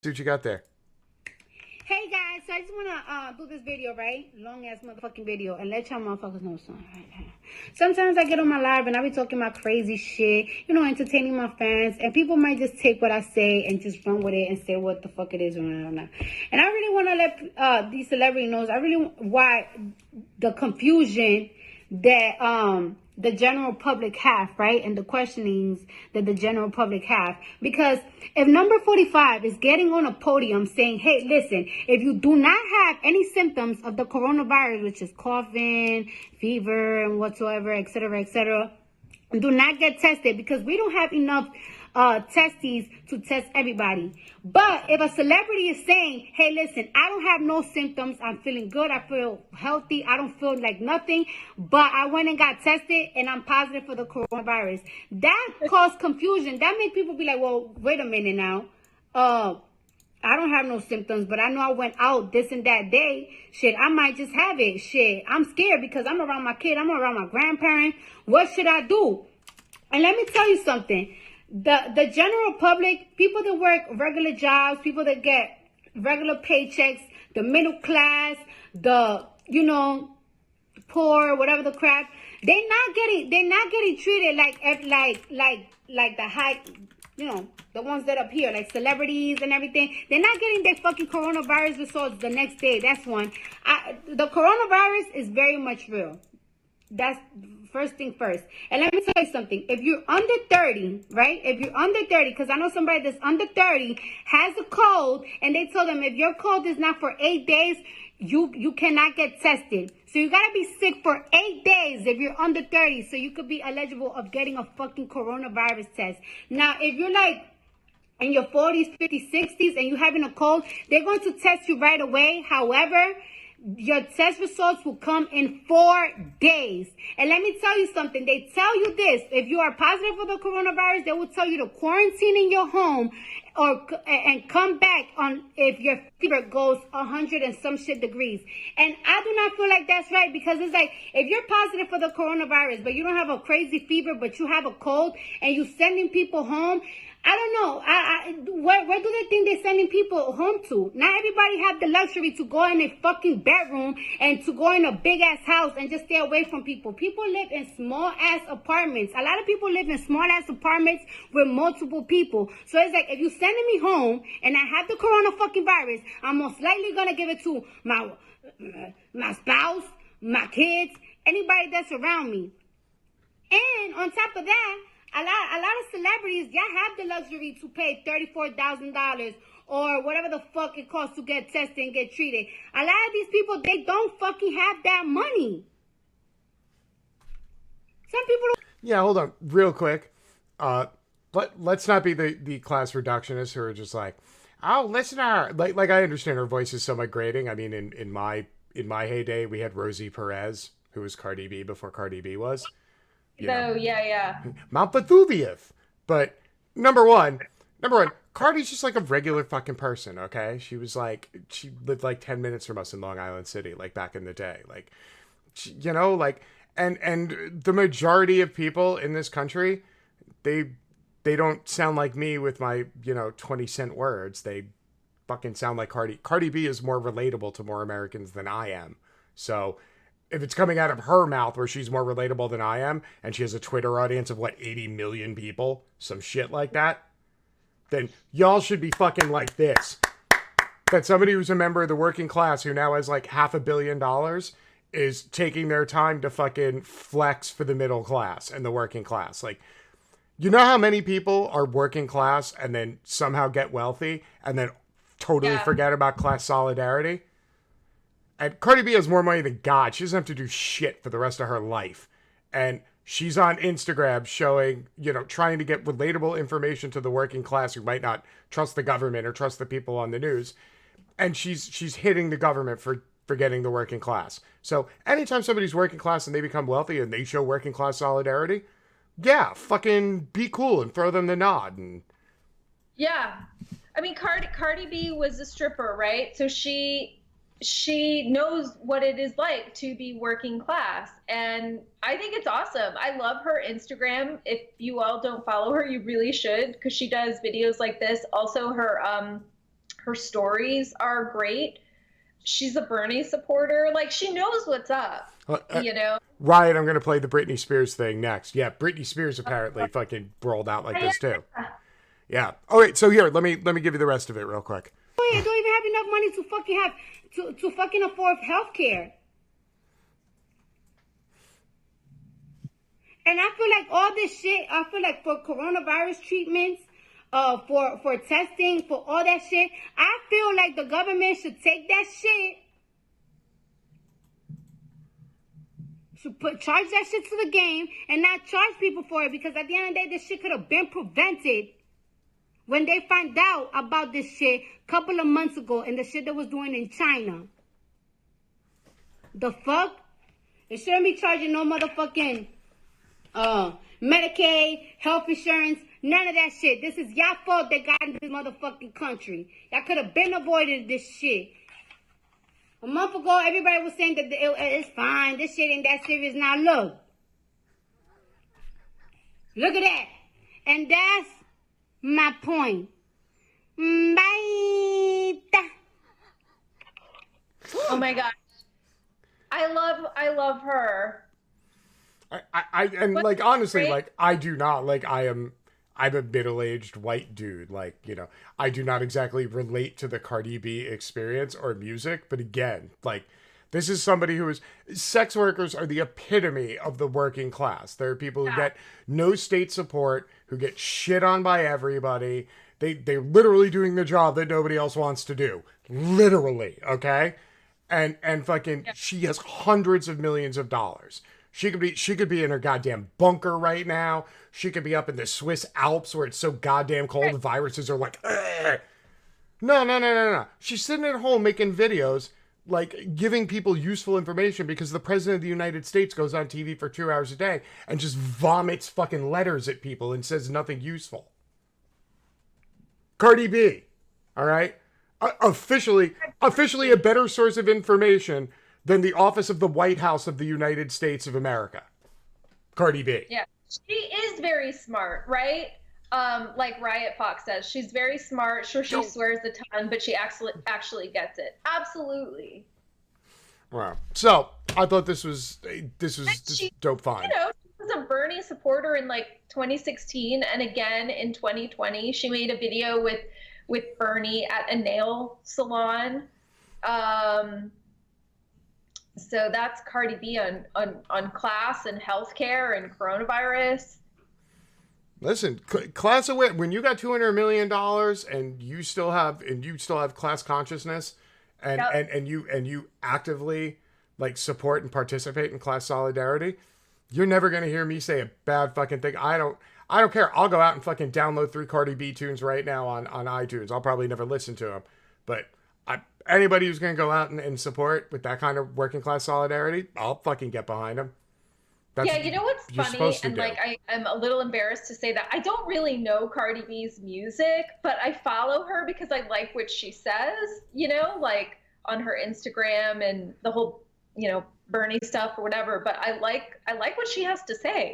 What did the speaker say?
See what you got there. Hey guys, so I just wanna do this video, right? Long ass motherfucking video, and let y'all motherfuckers know something. Right? Sometimes I get on my live and I be talking my crazy shit, entertaining my fans, and people might just take what I say and just run with it and say what the fuck it is or not. And I really wanna let these celebrity knows. I really why the confusion that the general public have, right? And the questionings that the general public have. Because if number 45 is getting on a podium saying, hey, listen, if you do not have any symptoms of the coronavirus, which is coughing, fever, and whatsoever, etc., do not get tested because we don't have enough testes to test everybody. But if a celebrity is saying, hey, listen, I don't have no symptoms, I'm feeling good, I feel healthy, I don't feel like nothing, but I went and got tested and I'm positive for the coronavirus, that caused confusion. That made people be like, well, wait a minute now. I don't have no symptoms, but I know I went out this and that day. Shit, I might just have it. Shit, I'm scared because I'm around my kid. I'm around my grandparent. What should I do? And let me tell you something. The general public, people that work regular jobs, people that get regular paychecks, the middle class, the, poor, whatever the crap, they're not getting treated like the high, the ones that up here, like celebrities and everything. They're not getting their fucking coronavirus results the next day. That's one. The coronavirus is very much real. That's first thing first. And let me tell you something. If you're under 30, right? If you're under 30, because I know somebody that's under 30 has a cold, and they told them if your cold is not for 8 days, you cannot get tested. So you gotta be sick for 8 days if you're under 30, so you could be eligible of getting a fucking coronavirus test. Now, if you're like in your 40s, 50s, 60s, and you're having a cold, they're going to test you right away. However, your test results will come in 4 days. And let me tell you something. They tell you this. If you are positive for the coronavirus, they will tell you to quarantine in your home and come back on if your fever goes 100 and some shit degrees. And I do not feel like that's right, because it's like, if you're positive for the coronavirus, but you don't have a crazy fever, but you have a cold, and you're sending people home, I don't know. Where do they think they're sending people home to? Not everybody have the luxury to go in a fucking bedroom and to go in a big ass house and just stay away from people. People live in small ass apartments. A lot of people live in small ass apartments with multiple people. So it's like, if you're sending me home and I have the corona fucking virus, I'm most likely gonna give it to my spouse, my kids, anybody that's around me. And on top of that, a lot of celebrities, y'all have the luxury to pay $34,000 or whatever the fuck it costs to get tested and get treated. A lot of these people, they don't fucking have that money. Some people don't. Yeah, hold on, real quick. Let's not be the class reductionists who are just like, oh, listener. Like I understand her voice is somewhat grating. I mean, in my heyday, we had Rosie Perez, who was Cardi B before Cardi B was. Oh, yeah. Mount Vesuvius. But number one, Cardi's just like a regular fucking person, okay? She lived like 10 minutes from us in Long Island City, like back in the day. Like, and the majority of people in this country, they don't sound like me with my, 20-cent words. They fucking sound like Cardi. Cardi B is more relatable to more Americans than I am. So if it's coming out of her mouth where she's more relatable than I am, and she has a Twitter audience of 80 million people, some shit like that, then y'all should be fucking like this. That somebody who's a member of the working class who now has like $500 million is taking their time to fucking flex for the middle class and the working class. Like, you know how many people are working class and then somehow get wealthy and then totally forget about class solidarity? And Cardi B has more money than God. She doesn't have to do shit for the rest of her life. And she's on Instagram showing, trying to get relatable information to the working class who might not trust the government or trust the people on the news. And she's hitting the government for forgetting the working class. So anytime somebody's working class and they become wealthy and they show working class solidarity, yeah, fucking be cool and throw them the nod. And Yeah. I mean, Cardi B was a stripper, right? So she knows what it is like to be working class, and I think it's awesome. I love her Instagram. If you all don't follow her, you really should, because she does videos like this. Also, her Her stories are great. She's a Bernie supporter. Like, she knows what's up, you know? Ryan, I'm gonna play the Britney Spears thing next. Yeah, Britney Spears apparently fucking rolled out like this too. Yeah. All right. So here, let me give you the rest of it real quick. I don't even have enough money to fucking have to fucking afford healthcare. And I feel like all this shit, I feel like for coronavirus treatments, for testing, for all that shit, I feel like the government should take that shit, should charge that shit to the game and not charge people for it, because at the end of the day, this shit could have been prevented when they found out about this shit a couple of months ago and the shit that was doing in China. The fuck? They shouldn't be charging no motherfucking Medicaid, health insurance, none of that shit. This is y'all fault that got in this motherfucking country. Y'all could have been avoided this shit. A month ago, everybody was saying that it's fine. This shit ain't that serious. Now look. Look at that. And that's my point. Bye. Oh my gosh. I love her. And But like honestly, great. like I do not like I'm a middle-aged white dude. Like, you know, I do not exactly relate to the Cardi B experience or music, but again, like this is somebody who is sex workers are the epitome of the working class. There are people who get no state support, who get shit on by everybody. They're literally doing the job that nobody else wants to do. Literally, okay? And fucking she has hundreds of millions of dollars. She could be in her goddamn bunker right now. She could be up in the Swiss Alps where it's so goddamn cold the viruses are like, ugh. No. She's sitting at home making videos, like giving people useful information because the president of the United States goes on TV for 2 hours a day and just vomits fucking letters at people and says nothing useful. Cardi B, all right? Officially a better source of information than the office of the White House of the United States of America. Cardi B. Yeah. She is very smart, right? Like Riot Fox says, she's very smart. Sure, she swears a ton, but she actually gets it. Absolutely. Wow. So I thought this was just dope fine. You know, she was a Bernie supporter in like 2016, and again in 2020, she made a video with Bernie at a nail salon. So that's Cardi B on class and healthcare and coronavirus. Listen, class away when you got $200 million and you still have class consciousness and you actively like support and participate in class solidarity, you're never gonna hear me say a bad fucking thing. I don't care. I'll go out and fucking download 3 Cardi B tunes right now on iTunes. I'll probably never listen to them, but anybody who's going to go out and support with that kind of working class solidarity, I'll fucking get behind them. Yeah, you know what's funny? And like, I'm a little embarrassed to say that I don't really know Cardi B's music, but I follow her because I like what she says, you know, like on her Instagram and the whole, you know, Bernie stuff or whatever. But I like what she has to say.